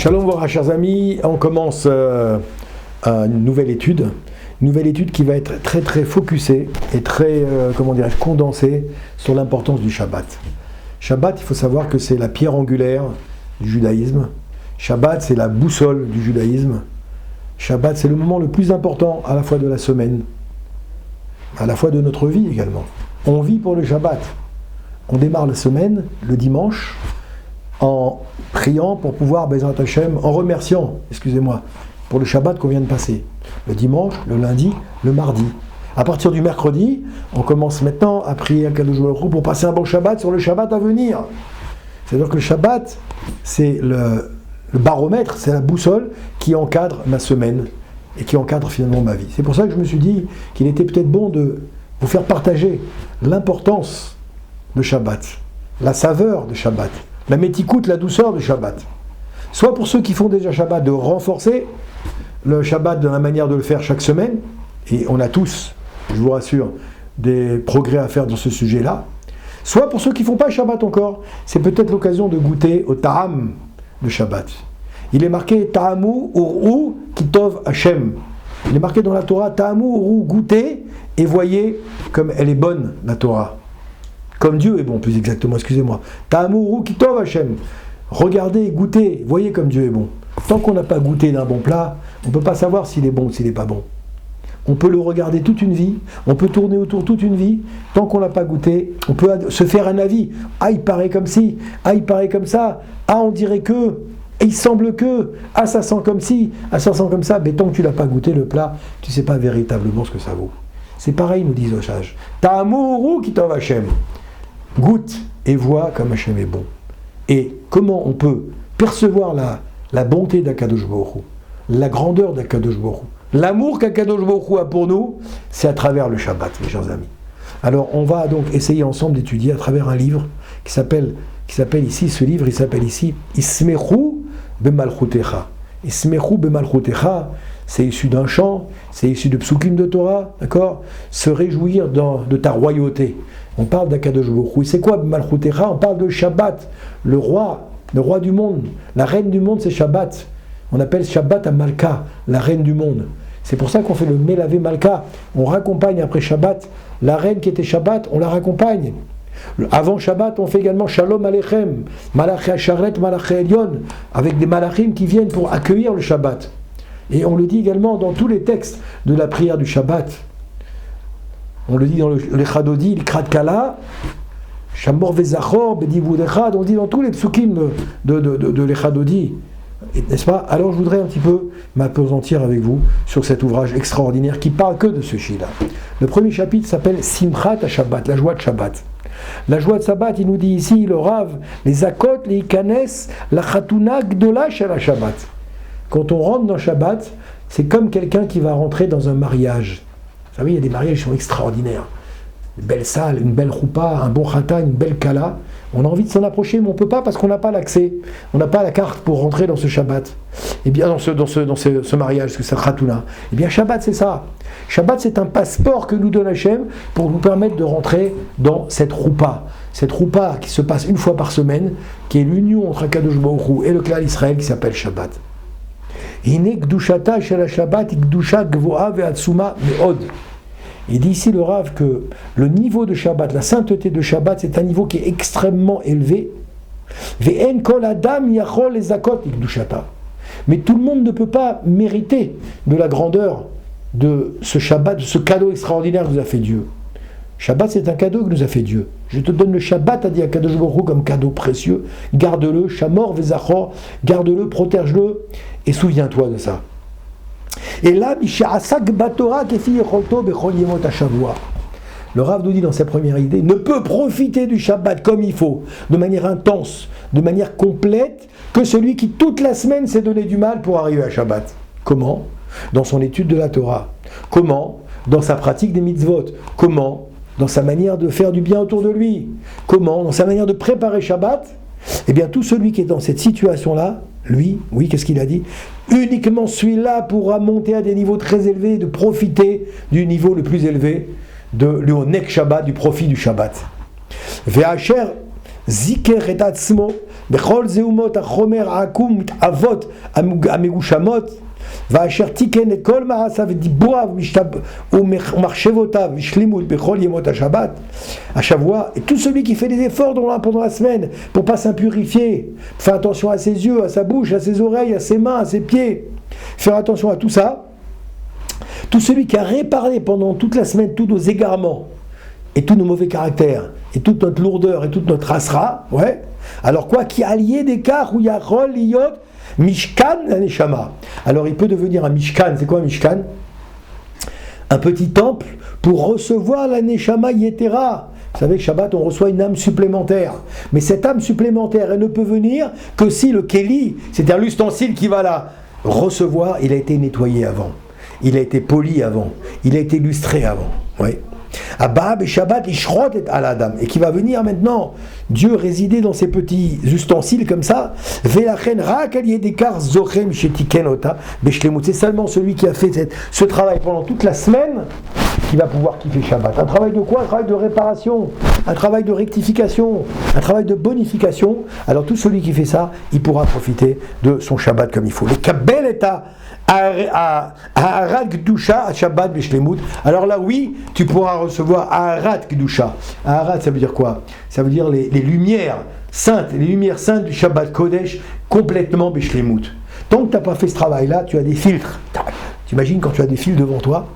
Shalom, chers amis, on commence une nouvelle étude qui va être très très focusée et très, condensée sur l'importance du Shabbat. Shabbat, il faut savoir que c'est la pierre angulaire du judaïsme. Shabbat, c'est la boussole du judaïsme. Shabbat, c'est le moment le plus important à la fois de la semaine, à la fois de notre vie également. On vit pour le Shabbat. On démarre la semaine, le dimanche, en priant pour pouvoir, Bezrat Hashem, en remerciant, pour le Shabbat qu'on vient de passer. Le dimanche, le lundi, le mardi. À partir du mercredi, on commence maintenant à prier à Kadosh Baruch Hu pour passer un bon Shabbat sur le Shabbat à venir. C'est-à-dire que le Shabbat, c'est le baromètre, c'est la boussole qui encadre ma semaine et qui encadre finalement ma vie. C'est pour ça que je me suis dit qu'il était peut-être bon de vous faire partager l'importance de Shabbat, la saveur de Shabbat, la métikoute, la douceur de Shabbat. Soit pour ceux qui font déjà Shabbat, de renforcer le Shabbat de la manière de le faire chaque semaine, et on a tous, je vous rassure, des progrès à faire dans ce sujet-là. Soit pour ceux qui ne font pas Shabbat encore, c'est peut-être l'occasion de goûter au ta'am de Shabbat. Il est marqué ta'amu ur'u kitov Hashem. Il est marqué dans la Torah ta'amu ur'u, goûtez et voyez comme elle est bonne, la Torah. Comme Dieu est bon, plus exactement, excusez-moi. Ta'amu ur'u kitov Hashem. Regardez, goûtez, voyez comme Dieu est bon. Tant qu'on n'a pas goûté d'un bon plat, on ne peut pas savoir s'il est bon ou s'il n'est pas bon. On peut le regarder toute une vie, on peut tourner autour toute une vie, tant qu'on ne l'a pas goûté, on peut se faire un avis. Ah, il paraît comme ci, ah, il paraît comme ça, ah, on dirait que, il semble que, ah, ça sent comme ci, ah, ça sent comme ça, mais tant que tu ne l'as pas goûté le plat, tu ne sais pas véritablement ce que ça vaut. C'est pareil, nous disent aux sages. Ta'amu ur'u kitov Hashem. Goûte et vois comme Hashem est bon. Et comment on peut percevoir la bonté d'Akadosh Baruch Hu, la grandeur d'Akadosh Baruch Hu, l'amour qu'Akadosh Baruch Hu a pour nous, c'est à travers le Shabbat, mes chers amis. Alors on va donc essayer ensemble d'étudier à travers un livre qui s'appelle ici, ce livre il s'appelle ici Ismechu Bemalchutecha. Ismechu Bemalchutecha, c'est issu d'un chant, c'est issu de psukim de Torah, d'accord? Se réjouir de ta royauté. On parle d'Akadosh Baruch Hu. C'est quoi Bemalchutecha? On parle de Shabbat, le roi du monde, la reine du monde, c'est Shabbat. On appelle Shabbat à Malka, la reine du monde. C'est pour ça qu'on fait le Melavé Malka. On raccompagne après Shabbat la reine qui était Shabbat, on la raccompagne. Avant Shabbat, on fait également Shalom Aleichem, Malaché Asharet, Malaché Elyon, avec des malachim qui viennent pour accueillir le Shabbat. Et on le dit également dans tous les textes de la prière du Shabbat. On le dit dans l'Echadodi, le Krat Kala, Shamor Vezachor, Bedivudechad, on le dit dans tous les psukim de l'Echadodi. N'est-ce pas? Alors je voudrais un petit peu m'appesantir avec vous sur cet ouvrage extraordinaire qui parle que de ce Shila. Le premier chapitre s'appelle Simchat HaShabbat, la joie de Shabbat. La joie de Shabbat, il nous dit ici, le Rav, les Akot, les Ikanes, la Chatuna Gdola Shel HaShabbat. Quand on rentre dans Shabbat, c'est comme quelqu'un qui va rentrer dans un mariage. Vous savez, il y a des mariages qui sont extraordinaires. Une belle salle, une belle choupa, un bon khata, une belle kala. On a envie de s'en approcher, mais on ne peut pas parce qu'on n'a pas l'accès. On n'a pas la carte pour rentrer dans ce Shabbat. Et bien dans ce mariage, ce khatouna. Et bien Shabbat, c'est ça. Shabbat, c'est un passeport que nous donne Hachem pour nous permettre de rentrer dans cette choupa. Cette choupa qui se passe une fois par semaine, qui est l'union entre Akadosh Baruch Hu et le clan Israël qui s'appelle Shabbat. Hine gdushata shel Shabbat, gdusha gvoa ve'atsuma me'od. Il dit ici le Rav que le niveau de Shabbat, la sainteté de Shabbat, c'est un niveau qui est extrêmement élevé. Ve'en kol adam yachol ezakot ikdushata. Mais tout le monde ne peut pas mériter de la grandeur de ce Shabbat, de ce cadeau extraordinaire que nous a fait Dieu. Shabbat, c'est un cadeau que nous a fait Dieu. Je te donne le Shabbat, a dit Akadosh Baruch Hu, comme cadeau précieux. Garde-le, Shamor vezachor, garde-le, protège-le, et souviens-toi de ça. Et là, le Rav nous dit dans sa première idée, ne peut profiter du Shabbat comme il faut, de manière intense, de manière complète, que celui qui toute la semaine s'est donné du mal pour arriver à Shabbat. Comment? Dans son étude de la Torah. Comment? Dans sa pratique des mitzvot. Comment? Dans sa manière de faire du bien autour de lui. Comment? Dans sa manière de préparer Shabbat. Eh bien, tout celui qui est dans cette situation-là, lui, oui, qu'est-ce qu'il a dit? Uniquement celui-là pourra monter à des niveaux très élevés, de profiter du niveau le plus élevé de l'Onek Shabbat, du profit du Shabbat. Ve'acher זיקר את עצמו בכל זהומות החומר העקום מתאבות המגושמות ואשר תיקן את כל מעשיו ודיבוריו ומחשבותיו ושלימות בכל ימות השבת, השבוע, et tout celui qui fait des efforts pendant la semaine pour pas s'impurifier, faire attention à ses yeux, à sa bouche, à ses oreilles, à ses mains, à ses pieds, faire attention à tout ça, tout celui qui a réparé pendant toute la semaine tous nos égarements et tous nos mauvais caractères et toute notre lourdeur et toute notre asra, ouais, alors quoi, qui a lié des cas où il y a rol, liot, Mishkan Neshama. Alors il peut devenir un Mishkan. C'est quoi un Mishkan? Un petit temple pour recevoir la Neshama Yetera. Vous savez que Shabbat, on reçoit une âme supplémentaire. Mais cette âme supplémentaire, elle ne peut venir que si le Keli, c'est-à-dire l'ustensile qui va la recevoir, il a été nettoyé avant. Il a été poli avant. Il a été lustré avant. Oui. Abba et Shabbat ishrot et aladam, et qui va venir maintenant Dieu résider dans ces petits ustensiles comme ça. Velachen rak al yedekar zochem shetikenota beshlemut. C'est seulement celui qui a fait ce travail pendant toute la semaine qui va pouvoir kiffer Shabbat. Un travail de quoi? Un travail de réparation, un travail de rectification, un travail de bonification. Alors tout celui qui fait ça, il pourra profiter de son Shabbat comme il faut. Le kabel est Aharat Gdusha Shabbat Beshlemut. Alors là, oui, tu pourras recevoir Aharat Gdusha. Aharat, ça veut dire quoi? Ça veut dire les lumières saintes, les lumières saintes du Shabbat Kodesh complètement Beshlemut. Tant que tu n'as pas fait ce travail-là, tu as des filtres. Tu imagines quand tu as des fils devant toi,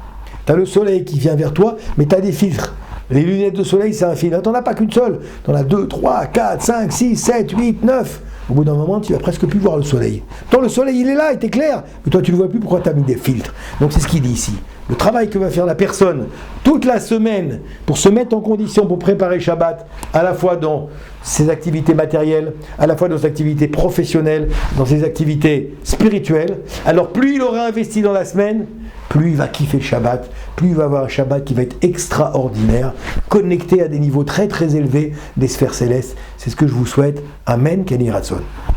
tu as le soleil qui vient vers toi, mais tu as des filtres. Les lunettes de soleil, c'est un filtre. Tu n'en as pas qu'une seule. Tu en as 2, 3, 4, 5, 6, 7, 8, 9. Au bout d'un moment, tu vas presque plus voir le soleil. Tant le soleil, il est là, il t'éclaire, mais toi, tu ne le vois plus, pourquoi tu as mis des filtres? Donc, c'est ce qu'il dit ici. Le travail que va faire la personne toute la semaine pour se mettre en condition pour préparer Shabbat, à la fois dans ses activités matérielles, à la fois dans ses activités professionnelles, dans ses activités spirituelles, alors plus il aura investi dans la semaine, plus il va kiffer le Shabbat, plus il va avoir un Shabbat qui va être extraordinaire, connecté à des niveaux très très élevés des sphères célestes. C'est ce que je vous souhaite. Amen, Kenny Ratson.